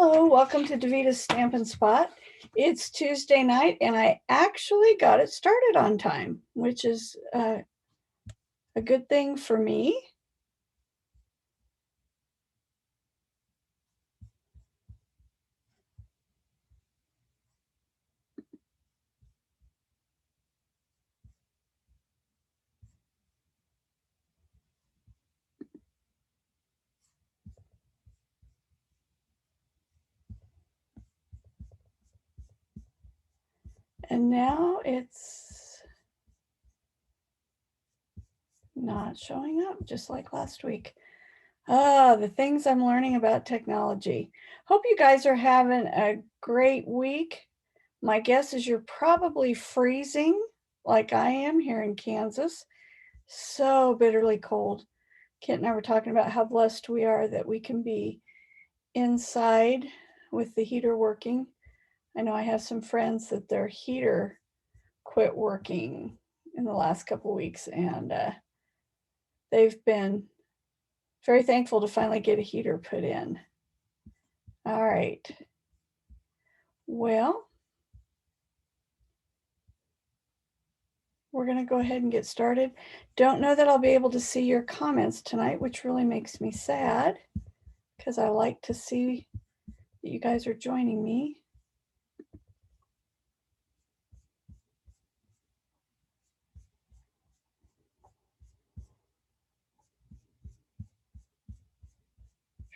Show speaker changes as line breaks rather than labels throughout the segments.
Hello, welcome to Davita's Stampin' Spot. It's Tuesday night and I actually got it started on time, which is a good thing for me. And now it's not showing up, just like last week. The things I'm learning about technology. Hope you guys are having a great week. My guess is you're probably freezing like I am here in Kansas. So bitterly cold. Kent and I were talking about how blessed we are that we can be inside with the heater working. I know I have some friends that their heater quit working in the last couple of weeks, and they've been very thankful to finally get a heater put in. All right. Well, we're going to go ahead and get started. Don't know that I'll be able to see your comments tonight, which really makes me sad because I like to see that you guys are joining me.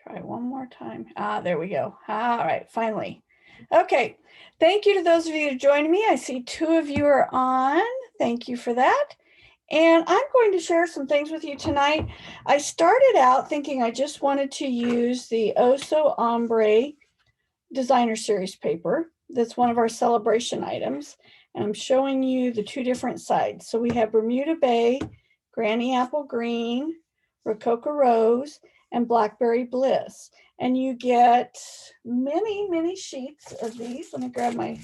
Try one more time. There we go. All right, finally. Okay, thank you to those of you who joined me. I see 2 of you are on. Thank you for that. And I'm going to share some things with you tonight. I started out thinking I just wanted to use the Ombre Designer Series paper. That's one of our celebration items. And I'm showing you the 2 different sides. So we have Bermuda Bay, Granny Apple Green, Rococo Rose, and Blackberry Bliss. And you get many, many sheets of these. Let me grab my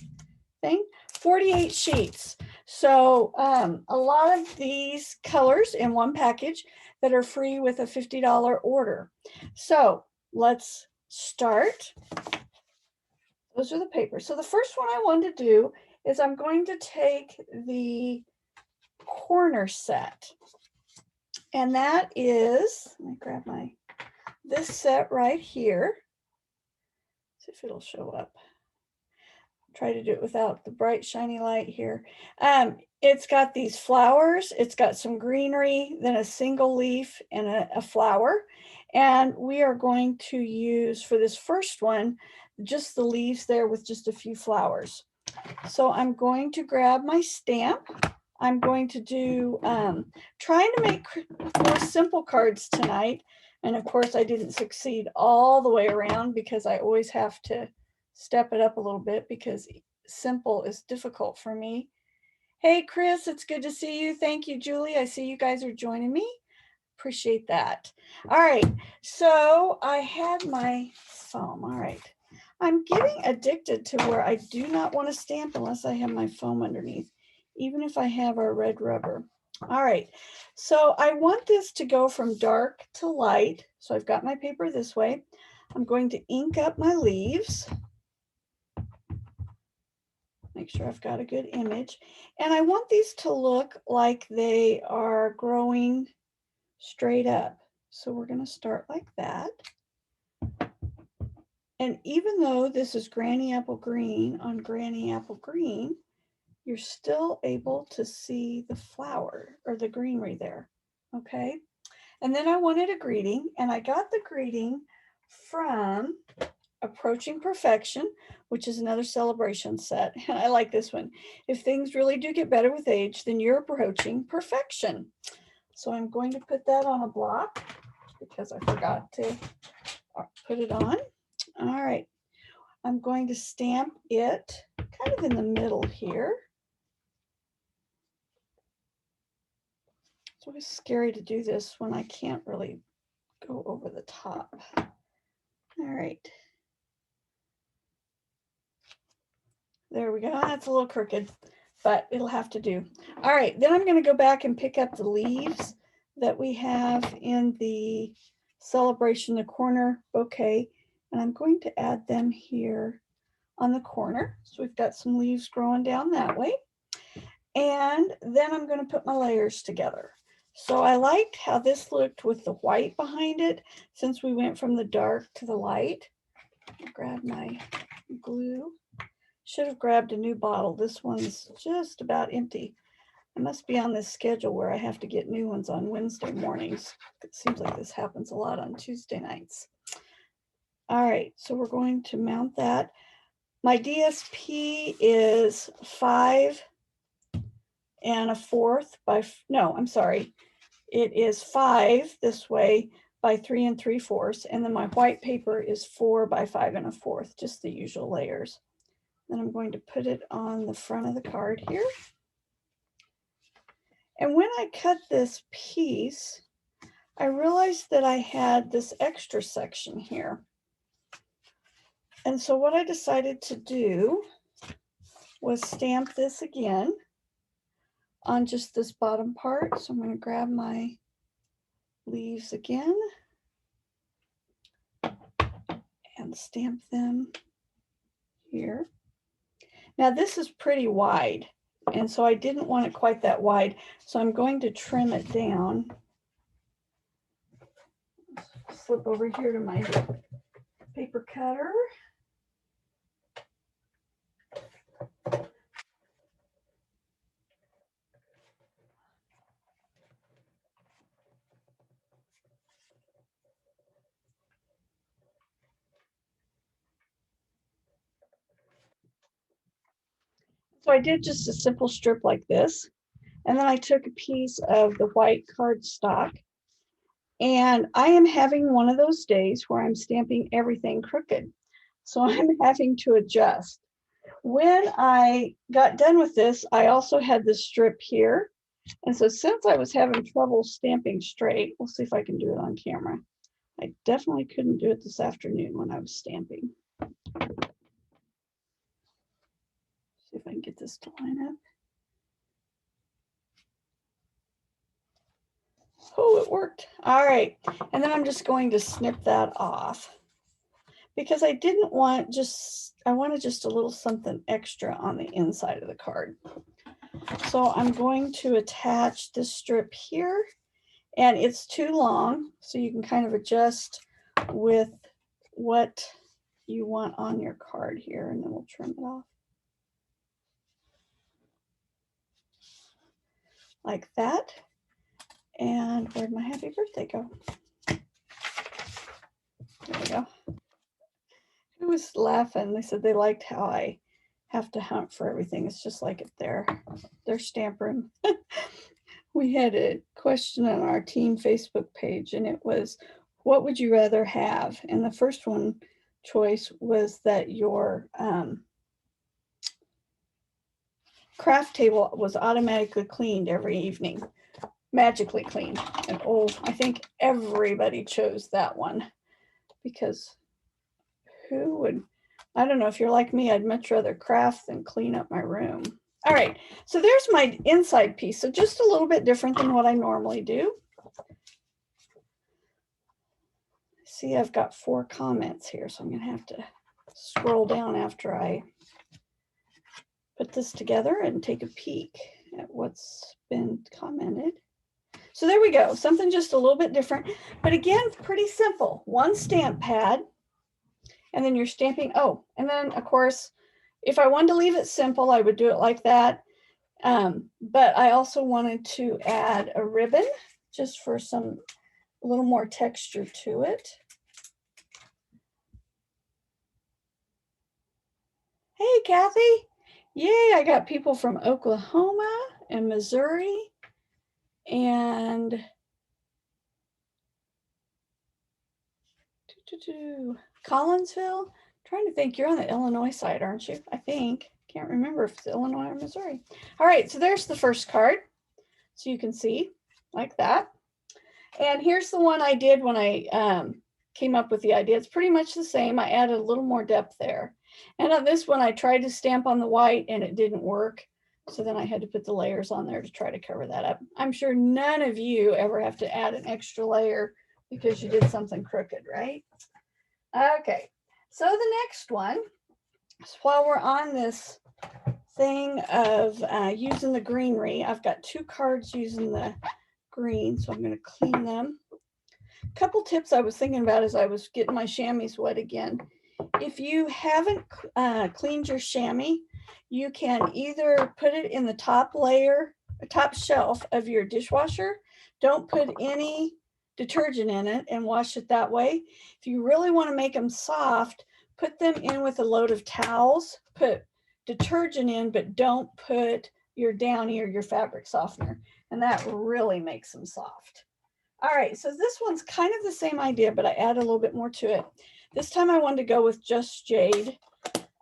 thing. 48 sheets. So a lot of these colors in one package that are free with a $50 order. So let's start. Those are the papers. So the first one I want to do is I'm going to take the corner set. And that is, let me grab this set right here. See if it'll show up. Try to do it without the bright shiny light here. It's got these flowers, it's got some greenery, then a single leaf and a flower. And we are going to use for this first one, just the leaves there with just a few flowers. So I'm going to grab my stamp. I'm going to do, trying to make more simple cards tonight. And of course I didn't succeed all the way around because I always have to step it up a little bit because simple is difficult for me. Hey, Chris, it's good to see you. Thank you, Julie. I see you guys are joining me. Appreciate that. All right, so I had my foam. All right, I'm getting addicted to where I do not want to stamp unless I have my foam underneath, even if I have our red rubber. All right, so I want this to go from dark to light. So I've got my paper this way. I'm going to ink up my leaves. Make sure I've got a good image. And I want these to look like they are growing straight up. So we're going to start like that. And even though this is Granny Apple Green on Granny Apple Green, you're still able to see the flower or the greenery there. Okay. And then I wanted a greeting, and I got the greeting from Approaching Perfection, which is another celebration set. And I like this one. If things really do get better with age, then you're approaching perfection. So I'm going to put that on a block because I forgot to put it on. All right. I'm going to stamp it kind of in the middle here. It's always scary to do this when I can't really go over the top. All right. There we go. That's a little crooked, but it'll have to do. All right, then I'm going to go back and pick up the leaves that we have in the Celebration the Corner bouquet. And I'm going to add them here on the corner. So we've got some leaves growing down that way. And then I'm going to put my layers together. So I liked how this looked with the white behind it, since we went from the dark to the light. I'll grab my glue. Should have grabbed a new bottle. This one's just about empty. I must be on this schedule where I have to get new ones on Wednesday mornings. It seems like this happens a lot on Tuesday nights. All right, so we're going to mount that. My DSP is 5 1/4 by, no, I'm sorry. It is 5 this way by 3 3/4. And then my white paper is 4 by 5 1/4, just the usual layers. Then I'm going to put it on the front of the card here. And when I cut this piece, I realized that I had this extra section here. And so what I decided to do was stamp this again on just this bottom part. So I'm going to grab my leaves again and stamp them here. Now this is pretty wide, and so I didn't want it quite that wide, so I'm going to trim it down. Flip over here to my paper cutter. So I did just a simple strip like this, and then I took a piece of the white cardstock, and I am having one of those days where I'm stamping everything crooked. So I'm having to adjust. When I got done with this, I also had this strip here. And so since I was having trouble stamping straight, we'll see if I can do it on camera. I definitely couldn't do it this afternoon when I was stamping. See if I can get this to line up. Oh, it worked. All right. And then I'm just going to snip that off because I didn't want I wanted just a little something extra on the inside of the card. So I'm going to attach this strip here, and it's too long, so you can kind of adjust with what you want on your card here, and then we'll trim it off. Like that. And where'd my happy birthday go? There we go. Who was laughing? They said they liked how I have to hunt for everything. It's just like at their stamp room. We had a question on our team Facebook page, and it was, what would you rather have? And the first one choice was that your craft table was automatically cleaned every evening, magically cleaned. And oh, I think everybody chose that one, because who would, I don't know, if you're like me, I'd much rather craft than clean up my room. All right, so there's my inside piece. So just a little bit different than what I normally do. See, I've got 4 comments here, so I'm going to have to scroll down after I put this together and take a peek at what's been commented. So there we go, something just a little bit different, but again, pretty simple. 1 stamp pad, and then you're stamping. Oh, and then of course, if I wanted to leave it simple, I would do it like that. But I also wanted to add a ribbon just for a little more texture to it. Hey, Kathy. Yay, I got people from Oklahoma and Missouri and Collinsville. I'm trying to think, you're on the Illinois side, aren't you? I think. Can't remember if it's Illinois or Missouri. All right, so there's the first card. So you can see like that. And here's the one I did when I came up with the idea. It's pretty much the same. I added a little more depth there. And on this one, I tried to stamp on the white and it didn't work. So then I had to put the layers on there to try to cover that up. I'm sure none of you ever have to add an extra layer because you did something crooked, right? Okay, So the next one, while we're on this thing of using the greenery, I've got 2 cards using the green, so I'm going to clean them. A couple tips I was thinking about as I was getting my chamois wet again. If you haven't cleaned your chamois, you can either put it in the top layer, top shelf of your dishwasher. Don't put any detergent in it and wash it that way. If you really want to make them soft, put them in with a load of towels, put detergent in, but don't put your Downy or your fabric softener, and that really makes them soft. All right, so this one's kind of the same idea, but I add a little bit more to it. This time I wanted to go with Just Jade.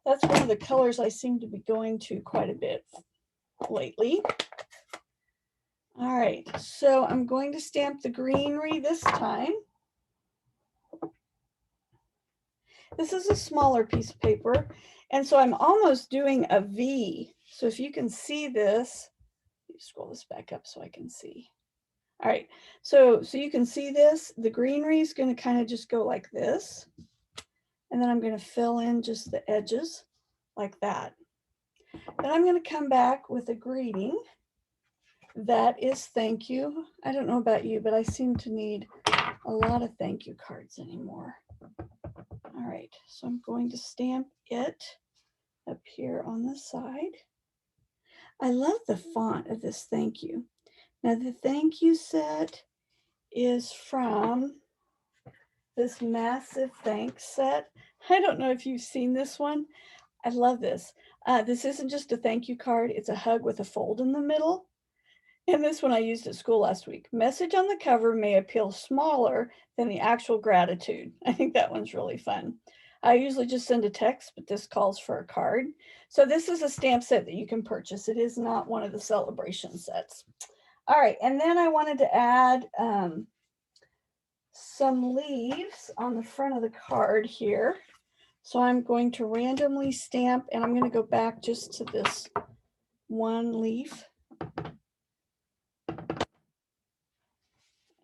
That's one of the colors I seem to be going to quite a bit lately. All right, so I'm going to stamp the greenery this time. This is a smaller piece of paper, and so I'm almost doing a V. So if you can see this, let me scroll this back up so I can see. All right, so you can see this, the greenery is going to kind of just go like this. And then I'm going to fill in just the edges like that. Then I'm going to come back with a greeting that is thank you. I don't know about you, but I seem to need a lot of thank you cards anymore. All right, so I'm going to stamp it up here on the side. I love the font of this thank you. Now the thank you set is from this massive thanks set. I don't know if you've seen this one. I love this. This isn't just a thank you card. It's a hug with a fold in the middle. And this one I used at school last week. Message on the cover may appeal smaller than the actual gratitude. I think that one's really fun. I usually just send a text, but this calls for a card. So this is a stamp set that you can purchase. It is not one of the celebration sets. All right, and then I wanted to add some leaves on the front of the card here. So I'm going to randomly stamp, and I'm going to go back just to this one leaf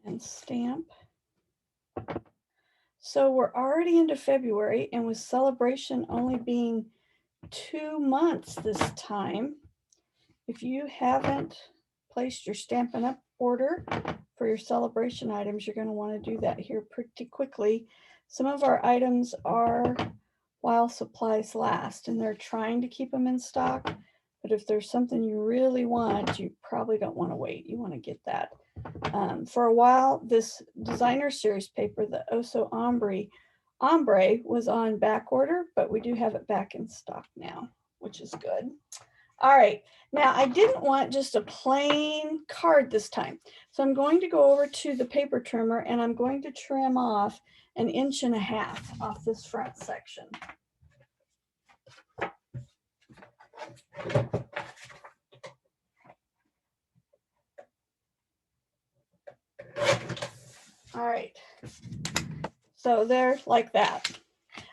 and stamp. So we're already into February, and with celebration only being 2 months this time, if you haven't placed your Stampin' Up! Order for your celebration items, you're going to want to do that here pretty quickly. Some of our items are while supplies last, and they're trying to keep them in stock. But if there's something you really want, you probably don't want to wait. You want to get that. For a while, this designer series paper, the Oso Ombre was on back order, but we do have it back in stock now, which is good. All right, now I didn't want just a plain card this time. So I'm going to go over to the paper trimmer, and I'm going to trim off 1.5 inches off this front section. All right, so there, like that.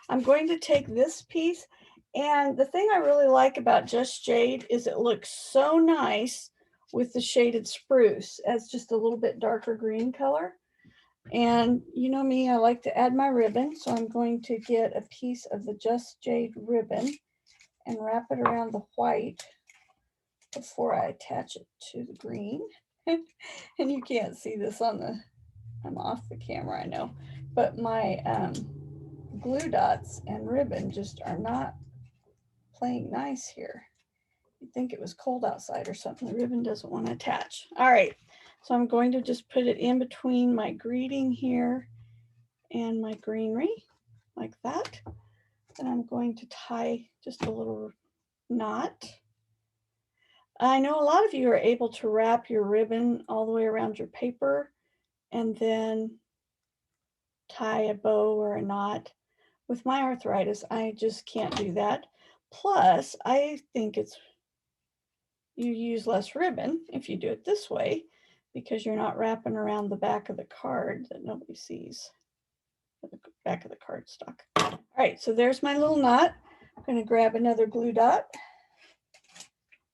I'm going to take this piece, and the thing I really like about Just Jade is it looks so nice with the shaded spruce as just a little bit darker green color. And you know me, I like to add my ribbon, so I'm going to get a piece of the Just Jade ribbon and wrap it around the white before I attach it to the green. And you can't see this on the, I'm off the camera, I know, but my glue dots and ribbon just are not playing nice here. You'd think it was cold outside or something. The ribbon doesn't want to attach. All right, so I'm going to just put it in between my greeting here and my greenery like that. And I'm going to tie just a little knot. I know a lot of you are able to wrap your ribbon all the way around your paper and then tie a bow or a knot. With my arthritis, I just can't do that. Plus, I think you use less ribbon if you do it this way, because you're not wrapping around the back of the card that nobody sees, the back of the cardstock. All right, so there's my little knot. I'm going to grab another glue dot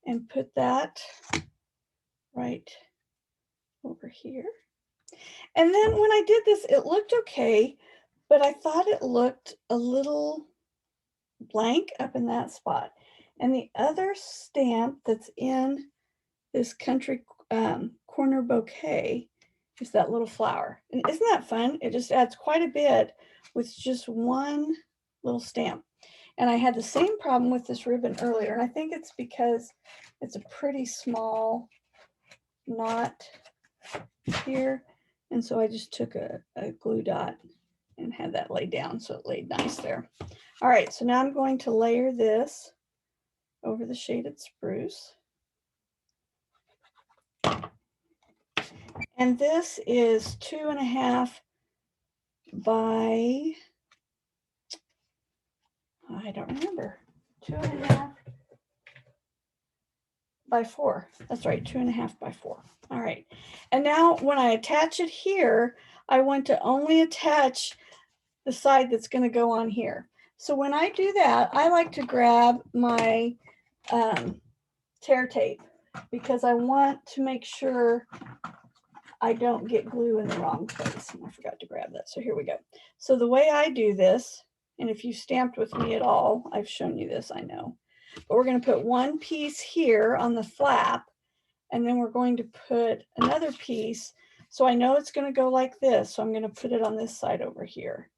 and put that right over here. And then when I did this, it looked okay, but I thought it looked a little blank up in that spot. And the other stamp that's in this country corner bouquet is that little flower. And isn't that fun? It just adds quite a bit with just one little stamp. And I had the same problem with this ribbon earlier. And I think it's because it's a pretty small knot here. And so I just took a glue dot and had that laid down so it laid nice there. All right, so now I'm going to layer this over the shaded spruce. And this is 2.5 by, I don't remember, 2.5 by 4. That's right, 2.5 by 4. All right. And now when I attach it here, I want to only attach the side that's going to go on here. So when I do that, I like to grab my tear tape because I want to make sure I don't get glue in the wrong place. And I forgot to grab that. So here we go. So the way I do this, and if you stamped with me at all, I've shown you this, I know. But we're going to put one piece here on the flap, and then we're going to put another piece. So I know it's going to go like this. So I'm going to put it on this side over here.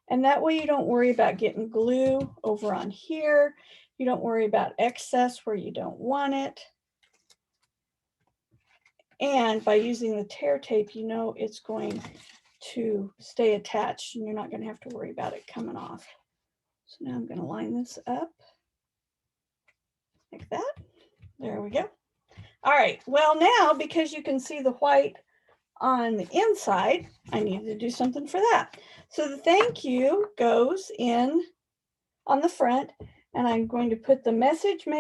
And that way you don't worry about getting glue over on here. You don't worry about excess where you don't want it. And by using the tear tape, you know it's going to stay attached and you're not going to have to worry about it coming off. So now I'm going to line this up like that. There we go. All right, well now, because you can see the white on the inside, I need to do something for that. So the thank you goes in on the front, and I'm going to put the message on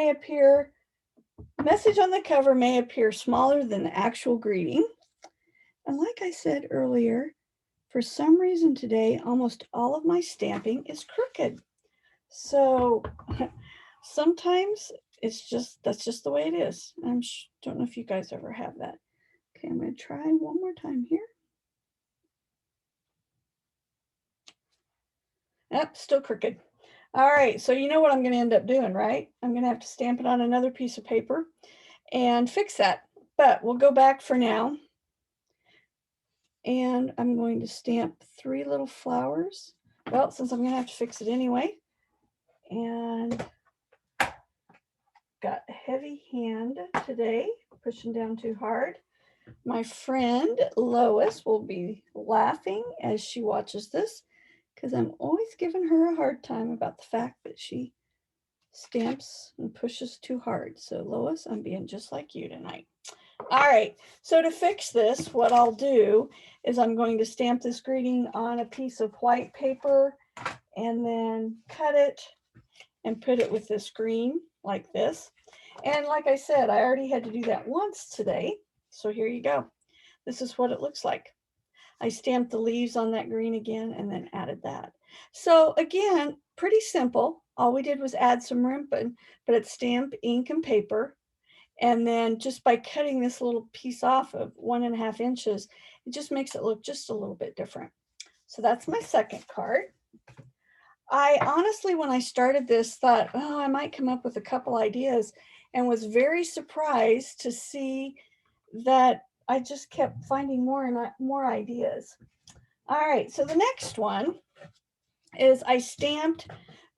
the cover may appear smaller than the actual greeting. And like I said earlier, for some reason today, almost all of my stamping is crooked. So sometimes that's just the way it is. I don't know if you guys ever have that. Okay, I'm going to try one more time here. Yep, still crooked. All right, so you know what I'm going to end up doing, right? I'm going to have to stamp it on another piece of paper and fix that. But we'll go back for now. And I'm going to stamp 3 little flowers. Well, since I'm going to have to fix it anyway. And got a heavy hand today, pushing down too hard. My friend Lois will be laughing as she watches this because I'm always giving her a hard time about the fact that she stamps and pushes too hard. So Lois, I'm being just like you tonight. All right, so to fix this, what I'll do is I'm going to stamp this greeting on a piece of white paper and then cut it and put it with this green like this. And like I said, I already had to do that once today. So here you go. This is what it looks like. I stamped the leaves on that green again and then added that. So again, pretty simple. All we did was add some ribbon, but it's stamp, ink, and paper. And then just by cutting this little piece off of 1.5 inches, it just makes it look just a little bit different. So that's my second card. I honestly, when I started this, thought, oh, I might come up with a couple ideas, and was very surprised to see that I just kept finding more and more ideas. All right, so the next one is I stamped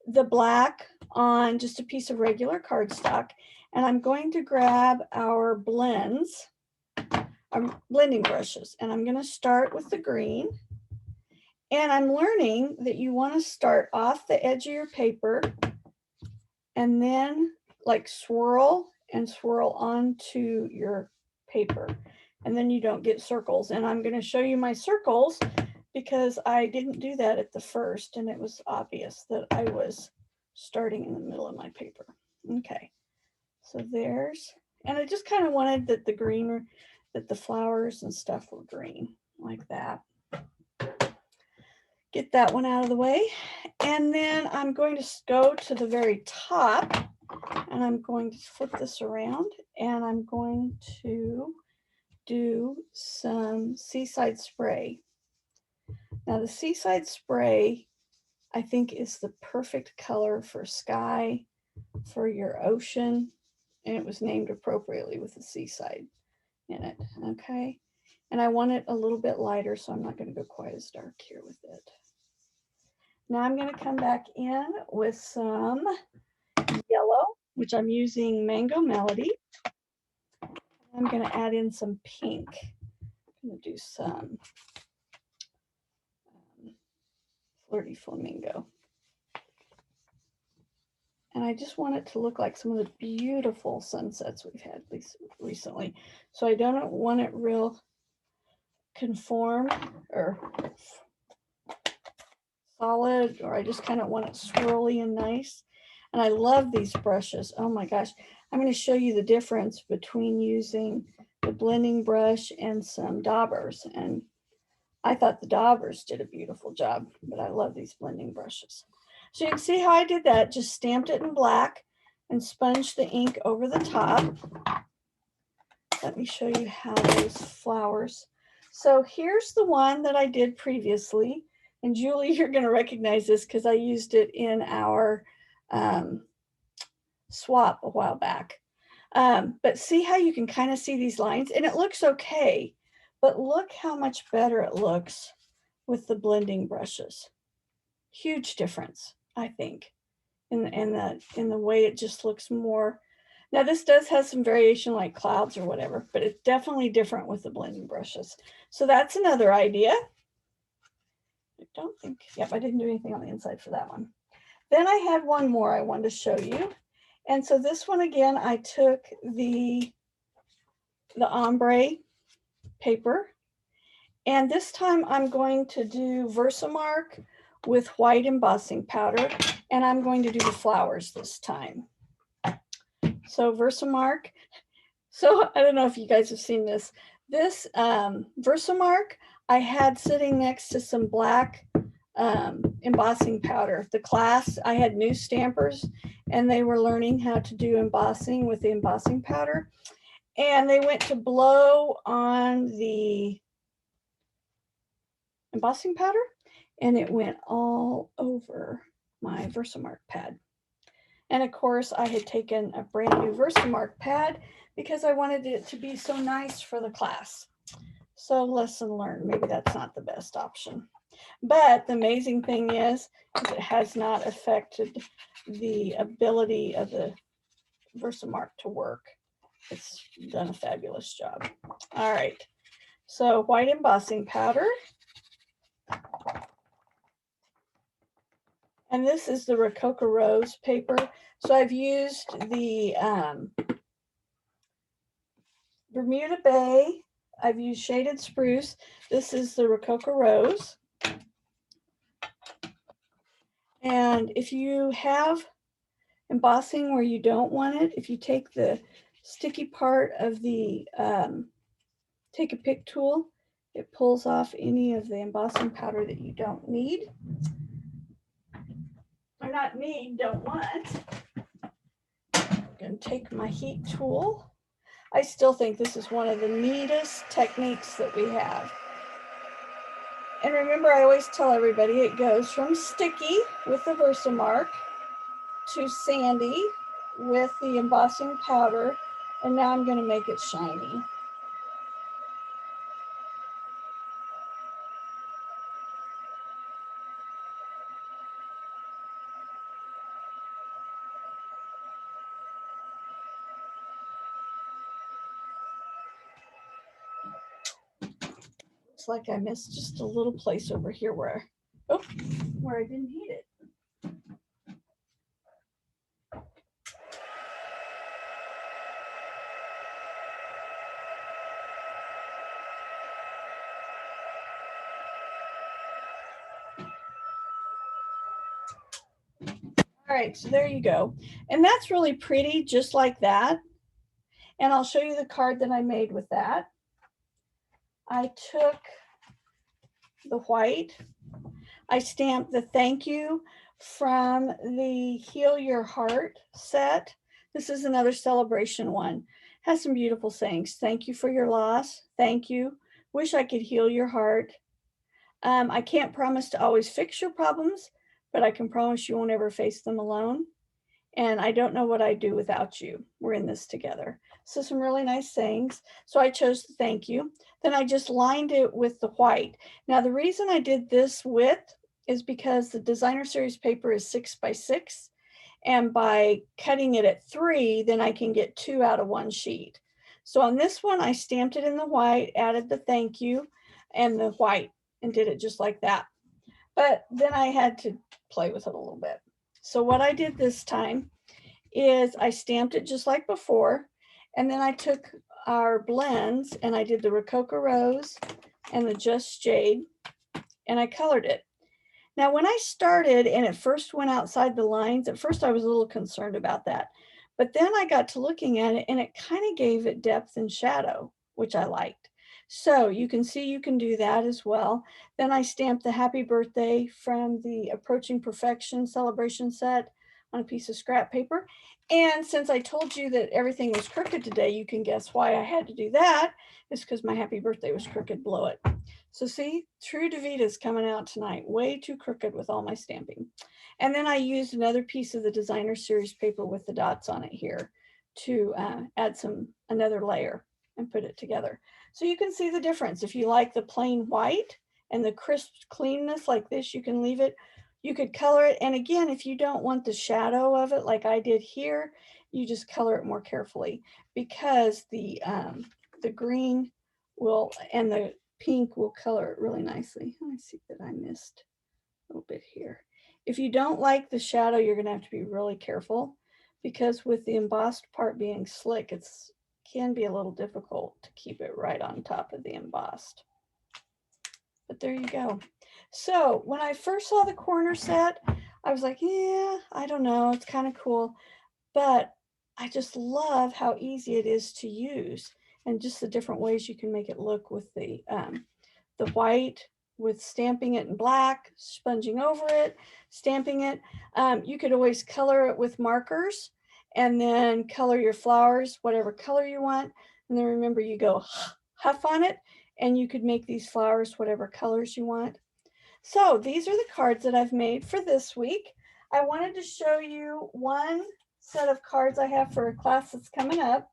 the black on just a piece of regular cardstock, and I'm going to grab our blends, our blending brushes, and I'm going to start with the green. And I'm learning that you want to start off the edge of your paper and then like swirl and swirl onto your paper, and then you don't get circles. And I'm going to show you my circles because I didn't do that at the first, and it was obvious that I was starting in the middle of my paper. Okay, so there's, and I just kind of wanted that the green, that the flowers and stuff were green like that. Get that one out of the way. And then I'm going to go to the very top, and I'm going to flip this around, and I'm going to do some Seaside Spray. Now the Seaside Spray, I think, is the perfect color for sky, for your ocean, and it was named appropriately with the seaside in it, okay? And I want it a little bit lighter, so I'm not going to go quite as dark here with it. Now I'm going to come back in with some yellow, which I'm using Mango Melody. I'm going to add in some pink. I'm going to do some Flirty Flamingo. And I just want it to look like some of the beautiful sunsets we've had recently. So I don't want it real conformed or solid, or I just kind of want it swirly and nice. And I love these brushes. Oh my gosh. I'm going to show you the difference between using the blending brush and some daubers. And I thought the daubers did a beautiful job, but I love these blending brushes. So you can see how I did that. Just stamped it in black and sponged the ink over the top. Let me show you how those flowers. So here's the one that I did previously. And Julie, you're going to recognize this because I used it in our swap a while back. But see how you can kind of see these lines? And it looks okay. But look how much better it looks with the blending brushes. Huge difference, I think, in the way it just looks more. Now this does have some variation like clouds or whatever, but it's definitely different with the blending brushes. So that's another idea. I don't think, yep, I didn't do anything on the inside for that one. Then I had one more I wanted to show you. And so this one again, I took the ombre paper, and this time I'm going to do Versamark with white embossing powder, and I'm going to do the flowers this time. So Versamark, so I don't know if you guys have seen this. This Versamark I had sitting next to some black embossing powder. The class, I had new stampers, and they were learning how to do embossing with the embossing powder. And they went to blow on the embossing powder, and it went all over my Versamark pad. And of course, I had taken a brand new Versamark pad because I wanted it to be so nice for the class. So lesson learned, maybe that's not the best option. But the amazing thing is it has not affected the ability of the Versamark to work. It's done a fabulous job. All right, so white embossing powder. And this is the Rococo Rose paper. So I've used the Bermuda Bay. I've used Shaded Spruce. This is the Rococo Rose. And if you have embossing where you don't want it, if you take the sticky part of the take a pick tool, it pulls off any of the embossing powder that you don't need. Or not need, don't want. I'm going to take my heat tool. I still think this is one of the neatest techniques that we have. And remember, I always tell everybody it goes from sticky with the Versamark to sandy with the embossing powder. And now I'm going to make it shiny. Looks like I missed just a little place over here where I didn't heat it. All right, so there you go. And that's really pretty, just like that. And I'll show you the card that I made with that. I took the white. I stamped the thank you from the Heal Your Heart set. This is another celebration one. Has some beautiful sayings. Thank you for your loss. Thank you. Wish I could heal your heart. I can't promise to always fix your problems, but I can promise you won't ever face them alone. And I don't know what I'd do without you. We're in this together. So some really nice sayings. So I chose the thank you. Then I just lined it with the white. Now the reason I did this width is because the designer series paper is 6 by 6. And by cutting it at 3, then I can get 2 out of 1 sheet. So on this one, I stamped it in the white, added the thank you and the white, and did it just like that. But then I had to play with it a little bit. So what I did this time is I stamped it just like before, and then I took our blends and I did the Rococo Rose and the Just Jade, and I colored it. Now, when I started and it first went outside the lines, at first I was a little concerned about that. But then I got to looking at it and it kind of gave it depth and shadow, which I liked. So you can see you can do that as well. Then I stamped the happy birthday from the Approaching Perfection celebration set on a piece of scrap paper. And since I told you that everything was crooked today, you can guess why I had to do that. It's because my happy birthday was crooked below it. So see, True DeVita's coming out tonight, way too crooked with all my stamping. And then I used another piece of the designer series paper with the dots on it here to add another layer and put it together. So you can see the difference. If you like the plain white and the crisp cleanness like this, you can leave it. You could color it. And again, if you don't want the shadow of it like I did here, you just color it more carefully, because the green will and the pink will color it really nicely. Let me see that I missed a little bit here. If you don't like the shadow, you're going to have to be really careful, because with the embossed part being slick, it can be a little difficult to keep it right on top of the embossed. But there you go. So when I first saw the corner set, I was like, yeah, I don't know, it's kind of cool. But I just love how easy it is to use, and just the different ways you can make it look with the white, with stamping it in black, sponging over it, stamping it. You could always color it with markers and then color your flowers whatever color you want. And then remember, you go huff on it and you could make these flowers whatever colors you want. So these are the cards that I've made for this week. I wanted to show you one set of cards I have for a class that's coming up.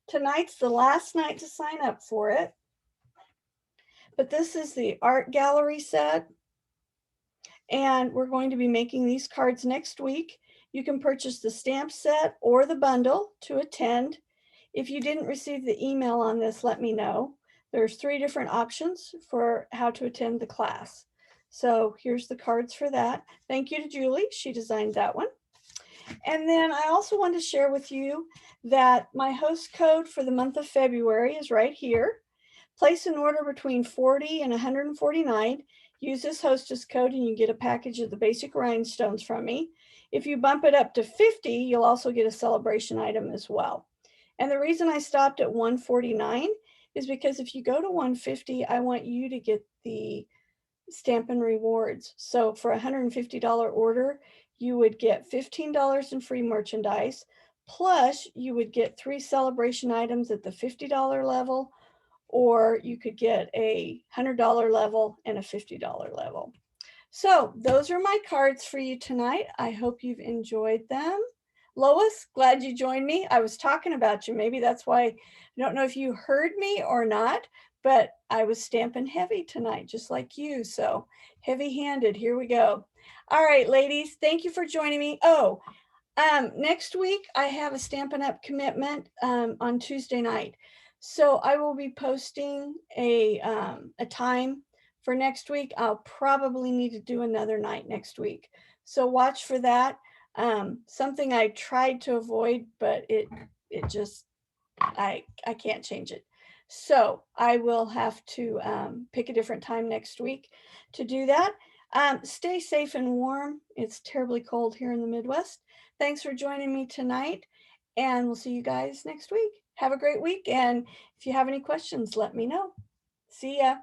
Tonight's the last night to sign up for it. But this is the art gallery set, and we're going to be making these cards next week. You can purchase the stamp set or the bundle to attend. If you didn't receive the email on this, let me know. There's 3 different options for how to attend the class. So here's the cards for that. Thank you to Julie. She designed that one. And then I also want to share with you that my host code for the month of February is right here. Place an order between $40 and $149. Use this hostess code and you get a package of the basic rhinestones from me. If you bump it up to $50, you'll also get a celebration item as well. And the reason I stopped at $149 is because if you go to $150, I want you to get the Stampin' Rewards. So for a $150 order, you would get $15 in free merchandise, plus you would get 3 celebration items at the $50 level, or you could get a $100 level and a $50 level. So those are my cards for you tonight. I hope you've enjoyed them. Lois, glad you joined me. I was talking about you. Maybe that's why, I don't know if you heard me or not, but I was stamping heavy tonight, just like you. So heavy-handed, here we go. All right, ladies, thank you for joining me. Oh, next week I have a Stampin' Up commitment on Tuesday night. So I will be posting a time for next week. I'll probably need to do another night next week. So watch for that. Something I tried to avoid, but it just, I can't change it. So I will have to pick a different time next week to do that. Stay safe and warm. It's terribly cold here in the Midwest. Thanks for joining me tonight, and we'll see you guys next week. Have a great week, and if you have any questions, let me know. See ya.